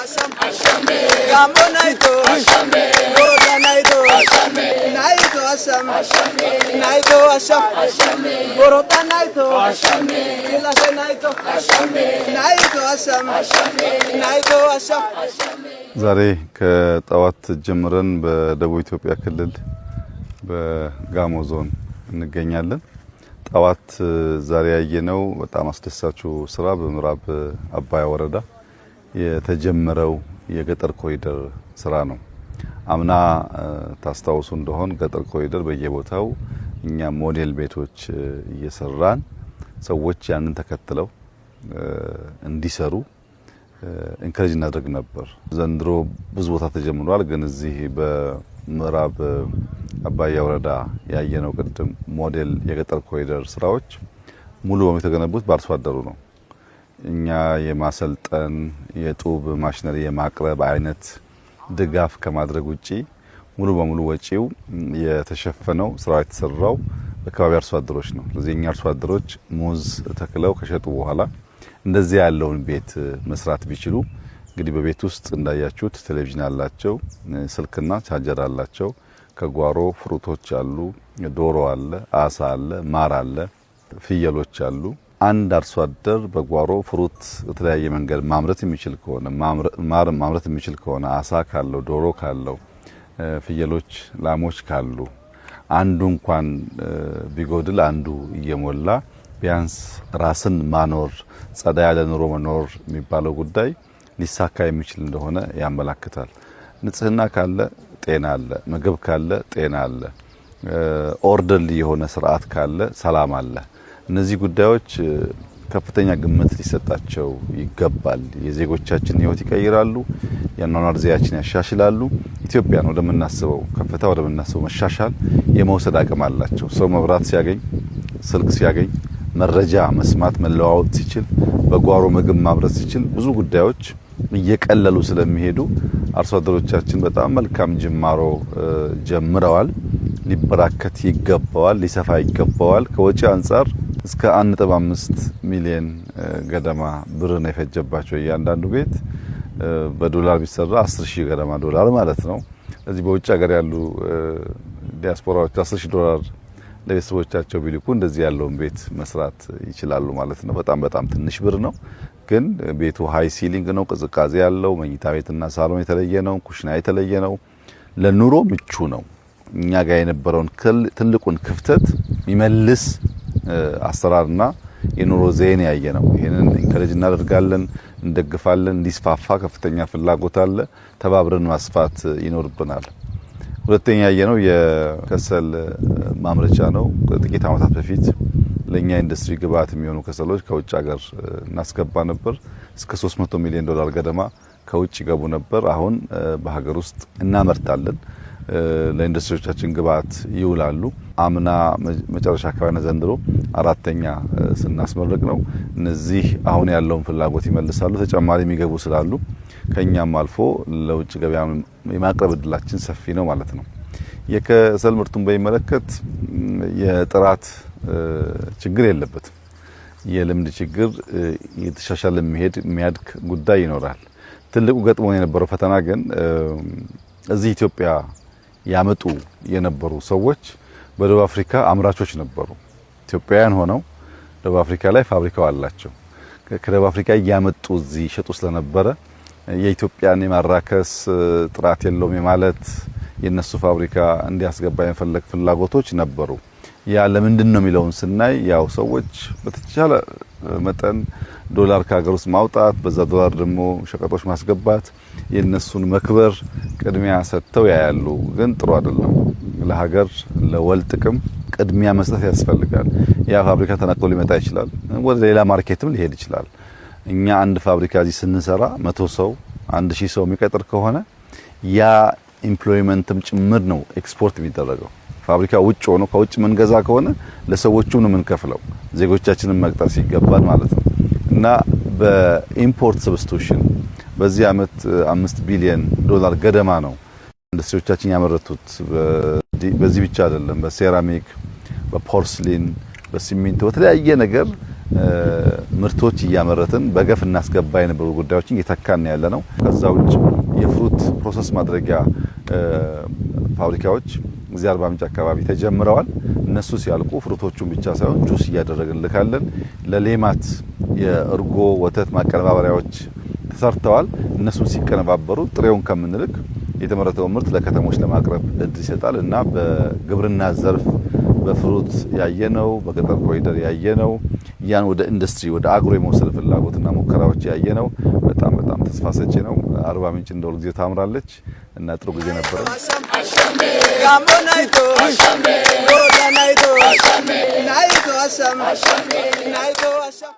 Asham, Gamo Naito, Boroda Naito, Naito Asham, Naito Asham, Boroda Naito, Kilase Naito, Naito Asham, Naito Asham. ዛሬ ከጠዋት ጀምረን በደቡብ ኢትዮጵያ ክልል በጋሞ ዞን እንገኛለን። ጠዋት ዛሬ ያየነው በጣም አስደሳቹ ስራ በምዕራብ አባያ ወረዳ የተጀመረው የገጠር ኮሪደር ስራ ነው። አምና ታስታውሱ እንደሆን ገጠር ኮሪደር በየቦታው እኛ ሞዴል ቤቶች እየሰራን ሰዎች ያንን ተከትለው እንዲሰሩ ኢንከሬጅ እናደርግ ነበር። ዘንድሮ ብዙ ቦታ ተጀምሯል። ግን እዚህ በምዕራብ አባያ ወረዳ ያየነው ቅድም ሞዴል የገጠር ኮሪደር ስራዎች ሙሉ በሙሉ የተገነቡት በአርሶ አደሩ ነው። እኛ የማሰልጠን የጡብ ማሽነሪ የማቅረብ አይነት ድጋፍ ከማድረግ ውጪ ሙሉ በሙሉ ወጪው የተሸፈነው ስራው የተሰራው በአካባቢ አርሶ አደሮች ነው። ስለዚህ እኛ አርሶ አደሮች ሙዝ ተክለው ከሸጡ በኋላ እንደዚህ ያለውን ቤት መስራት ቢችሉ እንግዲህ በቤት ውስጥ እንዳያችሁት ቴሌቪዥን አላቸው፣ ስልክና ቻርጀር አላቸው። ከጓሮ ፍሩቶች አሉ፣ ዶሮ አለ፣ አሳ አለ፣ ማር አለ፣ ፍየሎች አሉ። አንድ አርሶ አደር በጓሮ ፍሩት በተለያየ መንገድ ማምረት የሚችል ከሆነ ማር ማምረት የሚችል ከሆነ አሳ ካለው ዶሮ ካለው ፍየሎች ላሞች ካሉ አንዱ እንኳን ቢጎድል አንዱ እየሞላ ቢያንስ ራስን ማኖር ጸዳ ያለ ኑሮ መኖር የሚባለው ጉዳይ ሊሳካ የሚችል እንደሆነ ያመላክታል። ንጽህና ካለ ጤና አለ፣ ምግብ ካለ ጤና አለ፣ ኦርደርሊ የሆነ ስርዓት ካለ ሰላም አለ። እነዚህ ጉዳዮች ከፍተኛ ግምት ሊሰጣቸው ይገባል። የዜጎቻችን ህይወት ይቀይራሉ፣ የአኗኗር ዘይቤያችን ያሻሽላሉ። ኢትዮጵያን ወደምናስበው ከፍታ ወደምናስበው መሻሻል የመውሰድ አቅም አላቸው። ሰው መብራት ሲያገኝ፣ ስልክ ሲያገኝ፣ መረጃ መስማት መለዋወጥ ሲችል፣ በጓሮ ምግብ ማምረት ሲችል ብዙ ጉዳዮች እየቀለሉ ስለሚሄዱ አርሶ አደሮቻችን በጣም መልካም ጅማሮ ጀምረዋል። ሊበራከት ይገባዋል፣ ሊሰፋ ይገባዋል። ከወጪ አንጻር እስከ 1.5 ሚሊዮን ገደማ ብር ነው የፈጀባቸው። እያንዳንዱ ቤት በዶላር ቢሰራ 10,000 ገደማ ዶላር ማለት ነው። ስለዚህ በውጭ ሀገር ያሉ ዲያስፖራዎች 10,000 ዶላር ለቤተሰቦቻቸው ቢልኩ እንደዚህ ያለውን ቤት መስራት ይችላሉ ማለት ነው። በጣም ትንሽ ብር ነው። ግን ቤቱ ሃይ ሲሊንግ ነው፣ ቅዝቃዜ ያለው፣ መኝታ ቤትና ሳሎን የተለየ ነው፣ ኩሽና የተለየ ነው፣ ለኑሮ ምቹ ነው። እኛ ጋር የነበረውን ትልቁን ክፍተት የሚመልስ አሰራርና የኑሮ ዘይቤ ያየ ነው። ይሄንን ኢንከሬጅ እናደርጋለን፣ እንደግፋለን። እንዲስፋፋ ከፍተኛ ፍላጎት አለ። ተባብረን ማስፋት ይኖርብናል። ሁለተኛ ያየነው የከሰል ማምረቻ ነው። ጥቂት ዓመታት በፊት ለኛ ኢንዱስትሪ ግብአት የሚሆኑ ከሰሎች ከውጭ ሀገር እናስገባ ነበር። እስከ 300 ሚሊዮን ዶላር ገደማ ከውጭ ገቡ ነበር። አሁን በሀገር ውስጥ እናመርታለን። ለኢንዱስትሪዎቻችን ግብአት ይውላሉ። አምና መጨረሻ አካባቢና ዘንድሮ አራተኛ ስናስመርቅ ነው። እነዚህ አሁን ያለውን ፍላጎት ይመልሳሉ። ተጨማሪ የሚገቡ ስላሉ ከኛም አልፎ ለውጭ ገበያ የማቅረብ እድላችን ሰፊ ነው ማለት ነው። የከሰል ምርቱን በሚመለከት የጥራት ችግር የለበትም። የልምድ ችግር የተሻሻለ የሚያድግ ጉዳይ ይኖራል። ትልቁ ገጥሞን የነበረው ፈተና ግን እዚህ ኢትዮጵያ ያመጡ የነበሩ ሰዎች በደቡብ አፍሪካ አምራቾች ነበሩ። ኢትዮጵያውያን ሆነው ደቡብ አፍሪካ ላይ ፋብሪካው አላቸው። ከደቡብ አፍሪካ እያመጡ እዚህ ይሸጡ ስለነበረ የኢትዮጵያን የማራከስ ጥራት የለውም የማለት የነሱ ፋብሪካ እንዲያስገባ የፈለግ ፍላጎቶች ነበሩ። ያ ለምንድን ነው የሚለውን ስናይ ያው ሰዎች በተቻለ መጠን ዶላር ከሀገር ውስጥ ማውጣት፣ በዛ ዶላር ደግሞ ሸቀጦች ማስገባት፣ የነሱን መክበር ቅድሚያ ሰጥተው ያያሉ። ግን ጥሩ አይደለም። ለሀገር ለወል ጥቅም ቅድሚያ መስጠት ያስፈልጋል። ያ ፋብሪካ ተነቅሎ ሊመጣ ይችላል፣ ወደ ሌላ ማርኬትም ሊሄድ ይችላል። እኛ አንድ ፋብሪካ እዚህ ስንሰራ 100 ሰው 1000 ሰው የሚቀጥር ከሆነ ያ ኢምፕሎይመንትም ጭምር ነው ኤክስፖርት የሚደረገው። ፋብሪካ ውጭ ሆኖ ከውጭ መንገዛ ከሆነ ለሰዎቹ ነው የምንከፍለው፣ ዜጎቻችንን መቅጠር ሲገባል ማለት ነው። እና በኢምፖርት ሰብስቲቱሽን በዚህ አመት 5 ቢሊዮን ዶላር ገደማ ነው ኢንዱስትሪዎቻችን ያመረቱት። በዚህ ብቻ አይደለም፣ በሴራሚክ፣ በፖርስሊን፣ በሲሚንቶ በተለያየ ነገር ምርቶች እያመረትን በገፍ እናስገባ የነበሩ ጉዳዮችን እየተካን ያለነው። ከዛ ውጭ የፍሩት ፕሮሰስ ማድረጊያ ፋብሪካዎች እዚህ አርባ ምንጭ አካባቢ ተጀምረዋል። እነሱ ሲያልቁ ፍሩቶቹን ብቻ ሳይሆን ጁስ እያደረግን ልካለን። ለሌማት የእርጎ ወተት ማቀነባበሪያዎች ተሰርተዋል። እነሱ ሲቀነባበሩ ጥሬውን ከምንልክ የተመረተው ምርት ለከተሞች ለማቅረብ እድል ይሰጣል እና በግብርና ዘርፍ በፍሩት ያየነው በገጠር ኮሪደር ያየነው ያን ወደ ኢንዱስትሪ ወደ አግሮ የመውሰድ ፍላጎትና ሙከራዎች ያየነው በጣም ተስፋ ሰጪ ነው። አርባ ምንጭ እንደው ጊዜ ታምራለች እና ጥሩ ጊዜ ነበር። ጋሞናይቶ አሻሜ ቦሮዳናይቶ አሻሜ ናይቶ አሻሜ ናይቶ አሻሜ